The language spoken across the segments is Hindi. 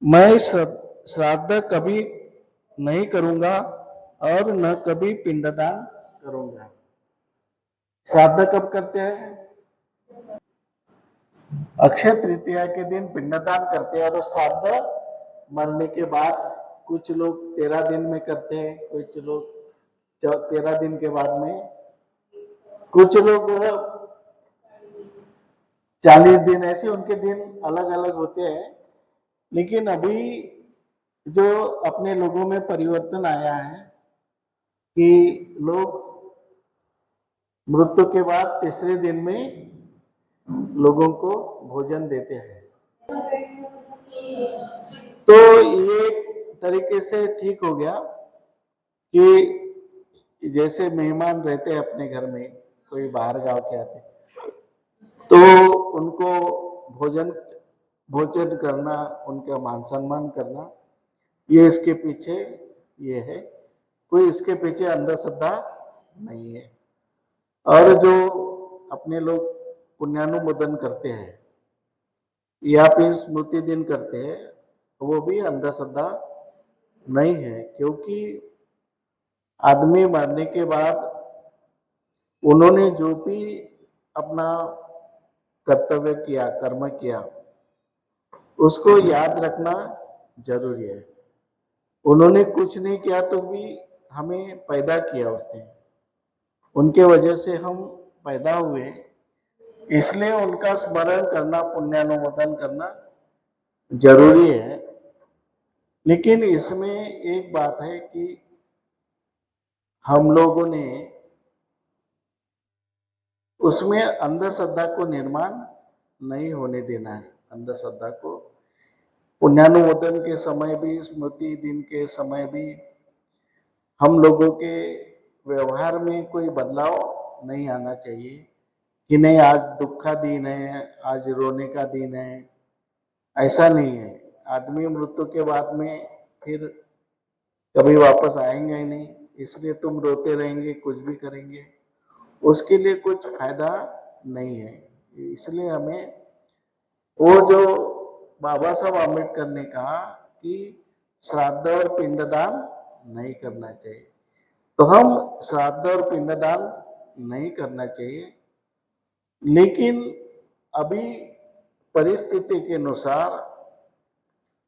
मैं श्राद्ध कभी नहीं करूंगा और न कभी पिंडदान करूंगा। श्राद्ध कब करते हैं? अक्षय तृतीया के दिन पिंडदान करते हैं और श्राद्ध मरने के बाद कुछ लोग 13 दिन में करते हैं, कुछ लोग 13 दिन के बाद में, कुछ लोग 40 दिन, ऐसे उनके दिन अलग अलग होते हैं। लेकिन अभी जो अपने लोगों में परिवर्तन आया है कि लोग मृत्यु के बाद तीसरे दिन में लोगों को भोजन देते हैं। तो ये तरीके से ठीक हो गया कि जैसे मेहमान रहते हैं अपने घर में, कोई बाहर गांव के आते तो उनको भोजन करना, उनका मान सम्मान करना, ये इसके पीछे ये है। कोई इसके पीछे अंधश्रद्धा नहीं है। और जो अपने लोग पुण्यानुमोदन करते हैं या फिर स्मृति दिन करते हैं, वो भी अंधश्रद्धा नहीं है, क्योंकि आदमी मरने के बाद उन्होंने जो भी अपना कर्तव्य किया, कर्म किया, उसको याद रखना जरूरी है। उन्होंने कुछ नहीं किया तो भी हमें पैदा किया उसने, उनके वजह से हम पैदा हुए, इसलिए उनका स्मरण करना, पुण्यानुमोदन करना जरूरी है। लेकिन इसमें एक बात है कि हम लोगों ने उसमें अंधश्रद्धा को निर्माण नहीं होने देना है। अंधश्रद्धा को पुण्यानुमोदन के समय भी, स्मृति दिन के समय भी हम लोगों के व्यवहार में कोई बदलाव नहीं आना चाहिए कि नहीं आज दुख का दिन है, आज रोने का दिन है, ऐसा नहीं है। आदमी मृत्यु के बाद में फिर कभी वापस आएंगे ही नहीं, इसलिए तुम रोते रहेंगे, कुछ भी करेंगे, उसके लिए कुछ फायदा नहीं है। इसलिए हमें वो जो बाबा साहब आम्बेडकर ने कहा कि श्राद्ध और पिंडदान नहीं करना चाहिए, तो हम श्राद्ध और पिंडदान नहीं करना चाहिए। लेकिन अभी परिस्थिति के अनुसार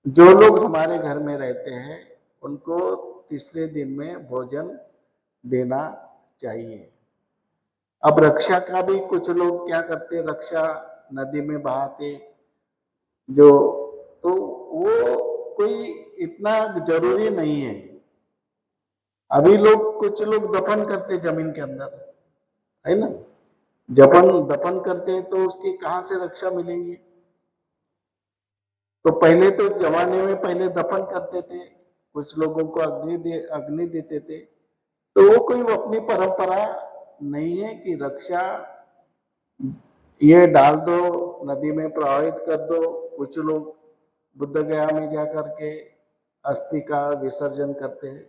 जो लोग हमारे घर में रहते हैं उनको तीसरे दिन में भोजन देना चाहिए। अब रक्षा का भी कुछ लोग क्या करते, रक्षा नदी में बहाते, जो तो वो कोई इतना जरूरी नहीं है। अभी लोग, कुछ लोग दफन करते जमीन के अंदर, है ना, दफन करते हैं तो उसकी कहां से रक्षा मिलेंगी? तो पहले तो जमाने में पहले दफन करते थे, कुछ लोगों को अग्नि देते थे, तो वो कोई अपनी परंपरा नहीं है कि रक्षा ये डाल दो, नदी में प्रवाहित कर दो। कुछ लोग बुद्ध गया में जा करके अस्थि का विसर्जन करते हैं,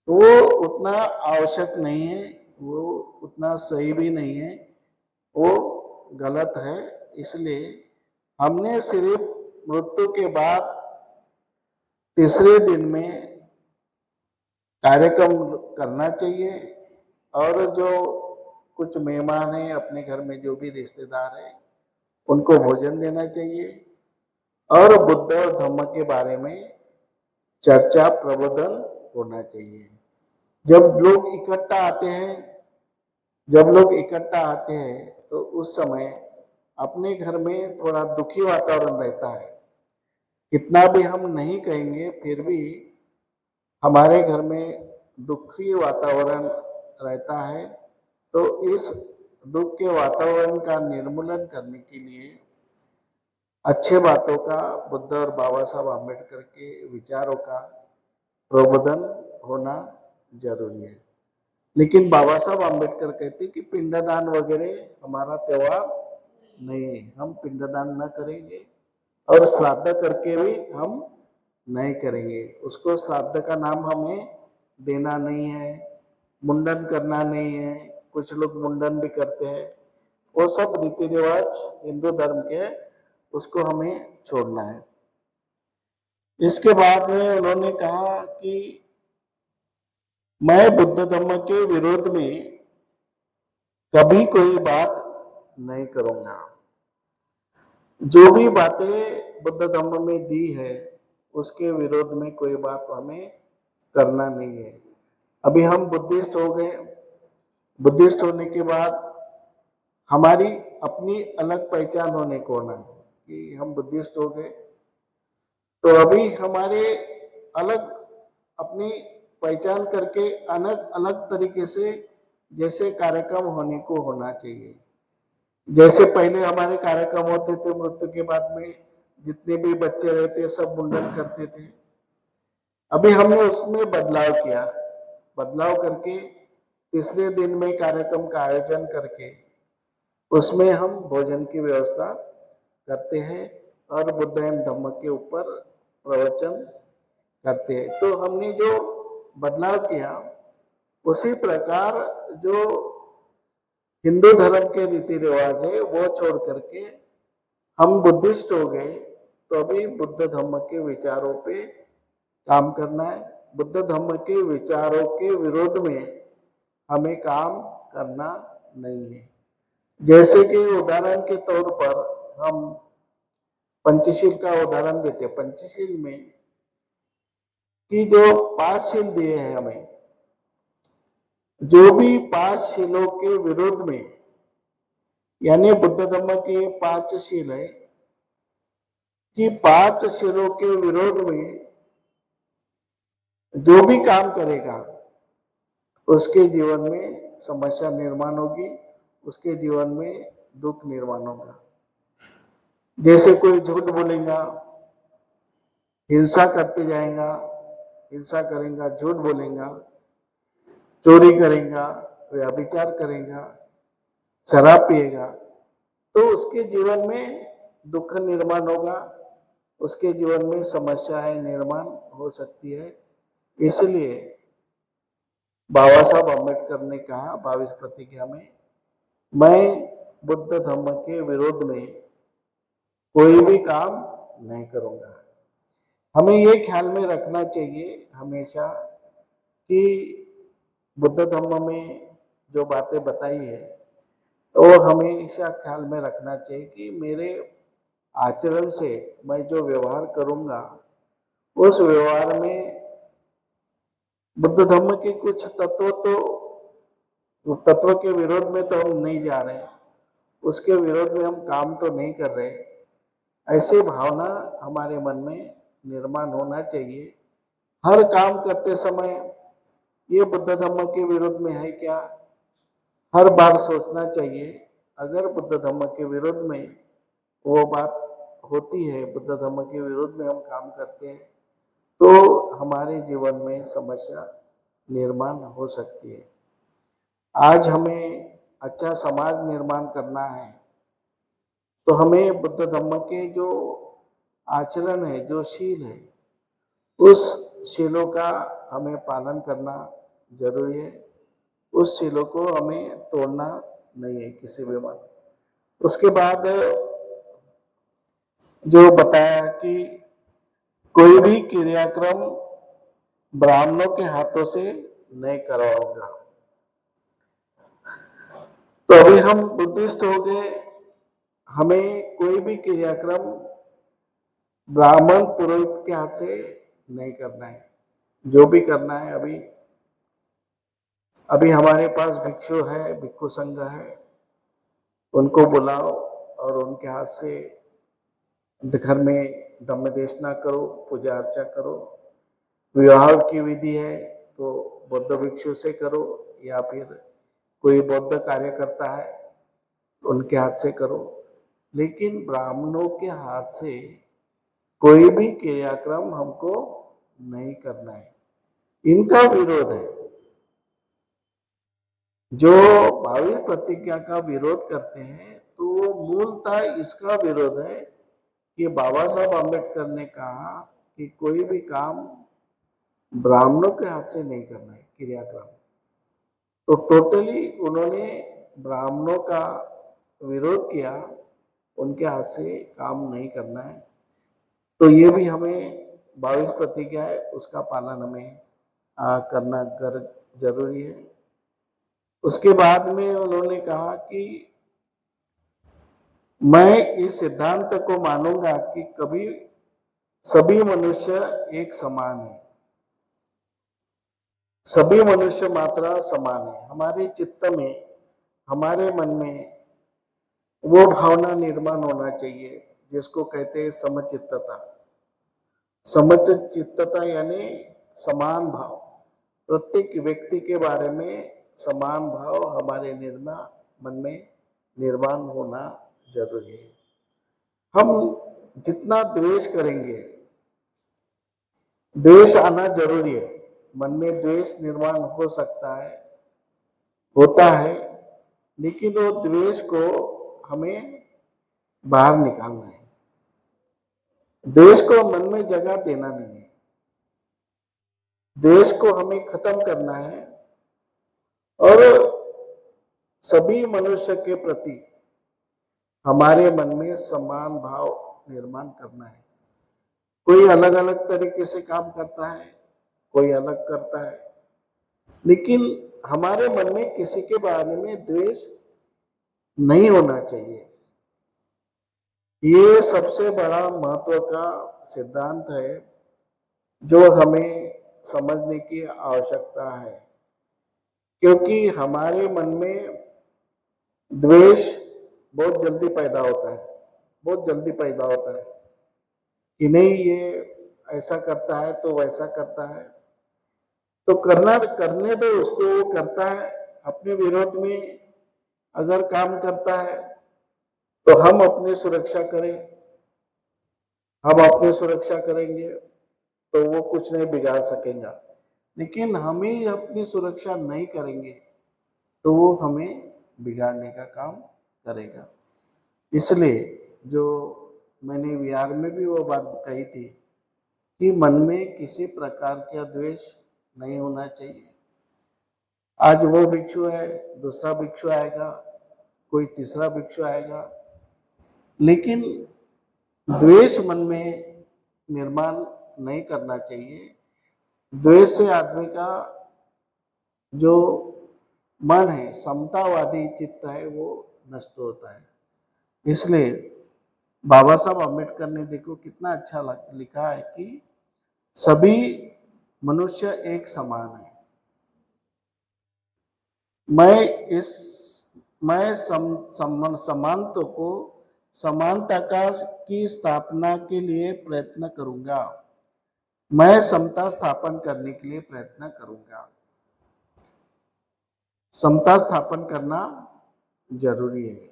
तो वो उतना आवश्यक नहीं है, वो उतना सही भी नहीं है, वो गलत है। इसलिए हमने सिर्फ मृत्यु के बाद तीसरे दिन में कार्यक्रम करना चाहिए, और जो कुछ मेहमान हैं अपने घर में, जो भी रिश्तेदार हैं, उनको भोजन देना चाहिए और बुद्ध और धम्म के बारे में चर्चा, प्रबोधन होना चाहिए। जब लोग इकट्ठा आते हैं तो उस समय अपने घर में थोड़ा दुखी वातावरण रहता है। कितना भी हम नहीं कहेंगे, फिर भी हमारे घर में दुखी वातावरण रहता है। तो इस दुख के वातावरण का निर्मूलन करने के लिए अच्छे बातों का, बुद्ध और बाबा साहब आम्बेडकर के विचारों का प्रबोधन होना जरूरी है। लेकिन बाबा साहब आम्बेडकर कहते कि पिंडदान वगैरह हमारा त्योहार नहीं है, हम पिंडदान न करेंगे और श्राद्ध करके भी हम नहीं करेंगे। उसको श्राद्ध का नाम हमें देना नहीं है, मुंडन करना नहीं है। कुछ लोग मुंडन भी करते हैं, वो सब रीति रिवाज हिंदू धर्म के, उसको हमें छोड़ना है। इसके बाद में उन्होंने कहा कि मैं बुद्ध धर्म के विरोध में कभी कोई बात नहीं करूंगा। जो भी बातें बुद्ध धर्म में दी है उसके विरोध में कोई बात हमें करना नहीं है। अभी हम बुद्धिस्ट हो गए, बुद्धिस्ट होने के बाद हमारी अपनी अलग पहचान होने को ना कि हम बुद्धिस्ट हो गए, तो अभी हमारे अलग अपनी पहचान करके अलग अलग तरीके से जैसे कार्यक्रम होने को होना चाहिए। जैसे पहले हमारे कार्यक्रम होते थे, मृत्यु के बाद में जितने भी बच्चे रहते सब मुंडन करते थे। अभी हमने उसमें बदलाव किया, बदलाव करके तीसरे दिन में कार्यक्रम का आयोजन करके उसमें हम भोजन की व्यवस्था करते हैं और बुद्ध एवं धम्म के ऊपर प्रवचन करते हैं। तो हमने जो बदलाव किया उसी प्रकार जो हिंदू धर्म के रीति रिवाज है वो छोड़ करके हम बुद्धिस्ट हो गए, तो अभी बुद्ध धर्म के विचारों पे काम करना है। बुद्ध धर्म के विचारों के विरोध में हमें काम करना नहीं है। जैसे कि उदाहरण के तौर पर हम पंचशील का उदाहरण देते हैं। पंचशील में कि जो 5 शील दिए हैं हमें, जो भी 5 शीलों के विरोध में, यानी बुद्ध धर्म के 5 शील है कि 5 शीलों के विरोध में जो भी काम करेगा उसके जीवन में समस्या निर्माण होगी, उसके जीवन में दुख निर्माण होगा। जैसे कोई झूठ बोलेगा, हिंसा करते जाएगा, हिंसा करेगा, झूठ बोलेगा, चोरी करेगा, व्यभिचार करेगा, शराब पिएगा, तो उसके जीवन में दुख निर्माण होगा, उसके जीवन में समस्याएं निर्माण हो सकती है। इसलिए बाबा साहब अम्बेडकर ने कहा 22 प्रतिज्ञा में, मैं बुद्ध धर्म के विरोध में कोई भी काम नहीं करूंगा। हमें ये ख्याल में रखना चाहिए हमेशा कि बुद्ध धर्म में जो बातें बताई है वो हमेशा ख्याल में रखना चाहिए कि मेरे आचरण से मैं जो व्यवहार करूंगा उस व्यवहार में बुद्ध धर्म के कुछ तत्व के विरोध में तो हम नहीं जा रहे, उसके विरोध में हम काम तो नहीं कर रहे, ऐसी भावना हमारे मन में निर्माण होना चाहिए। हर काम करते समय ये बुद्ध धर्म के विरोध में है क्या, हर बार सोचना चाहिए। अगर बुद्ध धर्म के विरोध में वो बात होती है, बुद्ध धर्म के विरोध में हम काम करते हैं, तो हमारे जीवन में समस्या निर्माण हो सकती है। आज हमें अच्छा समाज निर्माण करना है, तो हमें बुद्ध धर्म के जो आचरण है, जो शील है, उस शीलों का हमें पालन करना जरूरी है। उस शीलों को हमें तोड़ना नहीं है किसी भी मन। उसके बाद जो बताया कि कोई भी क्रियाक्रम ब्राह्मणों के हाथों से नहीं करवाऊंगा। तो अभी हम बुद्धिस्ट हो गए, हमें कोई भी क्रियाक्रम ब्राह्मण पुरोहित के हाथ से नहीं करना है। जो भी करना है, अभी हमारे पास भिक्षु है, भिक्षु संघ है, उनको बुलाओ और उनके हाथ से घर में धम्मदेशना करो, पूजा अर्चा करो। विवाह की विधि है तो बौद्ध भिक्षु से करो, या फिर कोई बौद्ध कार्यकर्ता है उनके हाथ से करो, लेकिन ब्राह्मणों के हाथ से कोई भी क्रियाक्रम हमको नहीं करना है। इनका विरोध है। जो 22 प्रतिज्ञा का विरोध करते हैं तो मूलतः इसका विरोध है कि बाबा साहब अम्बेडकर ने कहा कि कोई भी काम ब्राह्मणों के हाथ से नहीं करना है क्रियाक्रम। तो टोटली उन्होंने ब्राह्मणों का विरोध किया, उनके हाथ से काम नहीं करना है। तो ये भी हमें 22 प्रतिज्ञा है उसका पालन हमें करना जरूरी है। उसके बाद में उन्होंने कहा कि मैं इस सिद्धांत को मानूंगा कि कभी सभी मनुष्य एक समान है, सभी मनुष्य मात्रा समान है। हमारे चित्त में, हमारे मन में वो भावना निर्माण होना चाहिए जिसको कहते हैं समचित्तता। समचित्तता यानी समान भाव, प्रत्येक व्यक्ति के बारे में समान भाव हमारे मन में निर्माण होना जरूरी है। हम जितना द्वेष करेंगे, द्वेष आना जरूरी है, मन में द्वेष निर्माण हो सकता है, होता है, लेकिन वो द्वेष को हमें बाहर निकालना है। द्वेष को मन में जगह देना नहीं है, द्वेष को हमें खत्म करना है और सभी मनुष्य के प्रति हमारे मन में समान भाव निर्माण करना है। कोई अलग अलग तरीके से काम करता है, कोई अलग करता है, लेकिन हमारे मन में किसी के बारे में द्वेष नहीं होना चाहिए। ये सबसे बड़ा महत्व का सिद्धांत है जो हमें समझने की आवश्यकता है, क्योंकि हमारे मन में द्वेष बहुत जल्दी पैदा होता है, बहुत जल्दी पैदा होता है कि नहीं ये ऐसा करता है तो वैसा करता है, तो करने दो उसको, वो करता है अपने विरोध में अगर काम करता है तो हम अपनी सुरक्षा करें, हम अपनी सुरक्षा करेंगे तो वो कुछ नहीं बिगाड़ सकेगा। लेकिन हम ही अपनी सुरक्षा नहीं करेंगे तो वो हमें बिगाड़ने का काम करेगा। इसलिए जो मैंने विहार में भी वो बात कही थी कि मन में किसी प्रकार का द्वेष नहीं होना चाहिए। आज वो भिक्षु है, दूसरा भिक्षु आएगा, कोई तीसरा भिक्षु आएगा, लेकिन द्वेष मन में निर्माण नहीं करना चाहिए। द्वेष से आदमी का जो मन है, समतावादी चित्त है, वो नष्ट होता है। इसलिए बाबा साहब अम्बेडकर ने देखो कितना अच्छा लिखा है कि सभी मनुष्य एक समान है। मैं समानता को, समानता की स्थापना के लिए प्रयत्न करूंगा, मैं समता स्थापन करने के लिए प्रयत्न करूंगा। समता स्थापन करना जरूरी है।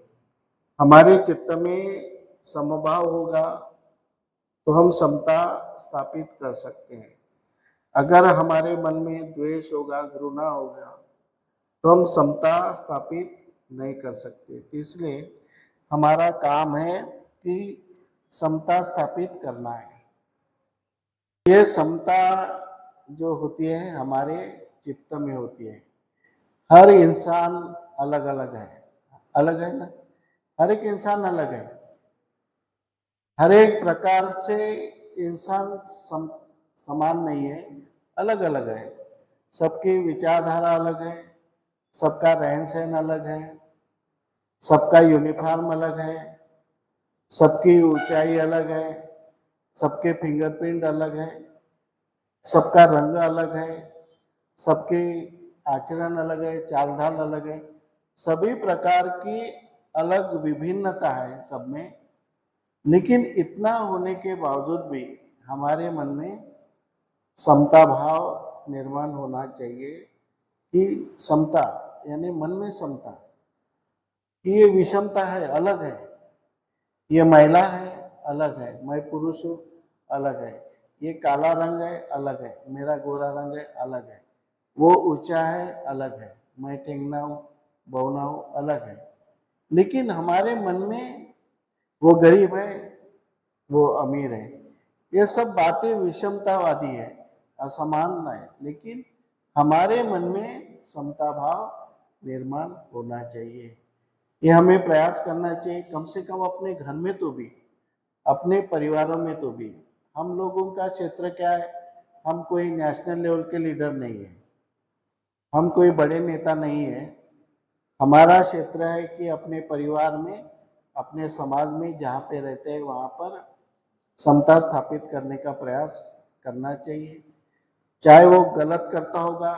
हमारे चित्त में समभाव होगा तो हम समता स्थापित कर सकते हैं। अगर हमारे मन में द्वेष होगा, घृणा होगा, तो हम समता स्थापित नहीं कर सकते। तो इसलिए हमारा काम है कि समता स्थापित करना है। ये समता जो होती है हमारे चित्त में होती है। हर इंसान अलग अलग है, अलग है ना, हर एक इंसान अलग है। हर एक प्रकार से इंसान समान नहीं है, अलग अलग है। सबकी विचारधारा अलग है, सबका रहन सहन अलग है, सबका यूनिफॉर्म अलग है, सबकी ऊंचाई अलग है, सबके फिंगरप्रिंट अलग है, सबका रंग अलग है, सबके आचरण अलग है, चाल ढाल अलग है। सभी प्रकार की अलग विभिन्नता है सब में, लेकिन इतना होने के बावजूद भी हमारे मन में समता भाव निर्माण होना चाहिए कि समता यानी मन में समता, कि ये विषमता है, अलग है, ये महिला है, अलग है, मैं पुरुष हूँ, अलग है, ये काला रंग है, अलग है, मेरा गोरा रंग है, अलग है, वो ऊंचा है, अलग है, मैं टेंगना हूँ, बौना हूँ, अलग है। लेकिन हमारे मन में वो गरीब है, वो अमीर है, ये सब बातें विषमतावादी है, असमान है। लेकिन हमारे मन में समता भाव निर्माण होना चाहिए। ये हमें प्रयास करना चाहिए, कम से कम अपने घर में तो भी, अपने परिवारों में तो भी हम लोगों का क्षेत्र क्या है, हम कोई नेशनल लेवल के लीडर नहीं है, हम कोई बड़े नेता नहीं है। हमारा क्षेत्र है कि अपने परिवार में, अपने समाज में जहाँ पे रहते हैं वहाँ पर समता स्थापित करने का प्रयास करना चाहिए। चाहे वो गलत करता होगा,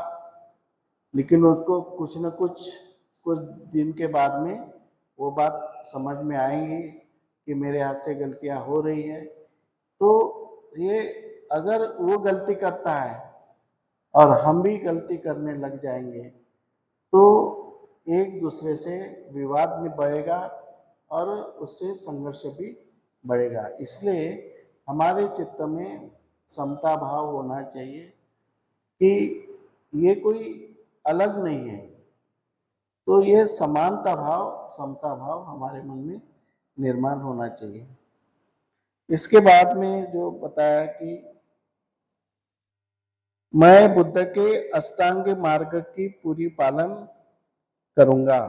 लेकिन उसको कुछ न कुछ दिन के बाद में वो बात समझ में आएंगी कि मेरे हाथ से गलतियां हो रही है। तो ये अगर वो गलती करता है और हम भी गलती करने लग जाएंगे तो एक दूसरे से विवाद भी बढ़ेगा और उससे संघर्ष भी बढ़ेगा। इसलिए हमारे चित्त में समता भाव होना चाहिए कि ये कोई अलग नहीं है, तो ये समानता भाव, समता भाव हमारे मन में निर्माण होना चाहिए। इसके बाद में जो बताया कि मैं बुद्ध के अष्टांग मार्ग की पूरी पालन करूंगा।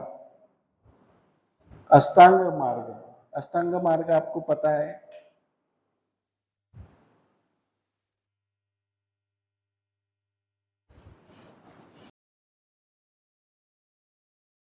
अष्टांग मार्ग, अष्टांग मार्ग आपको पता है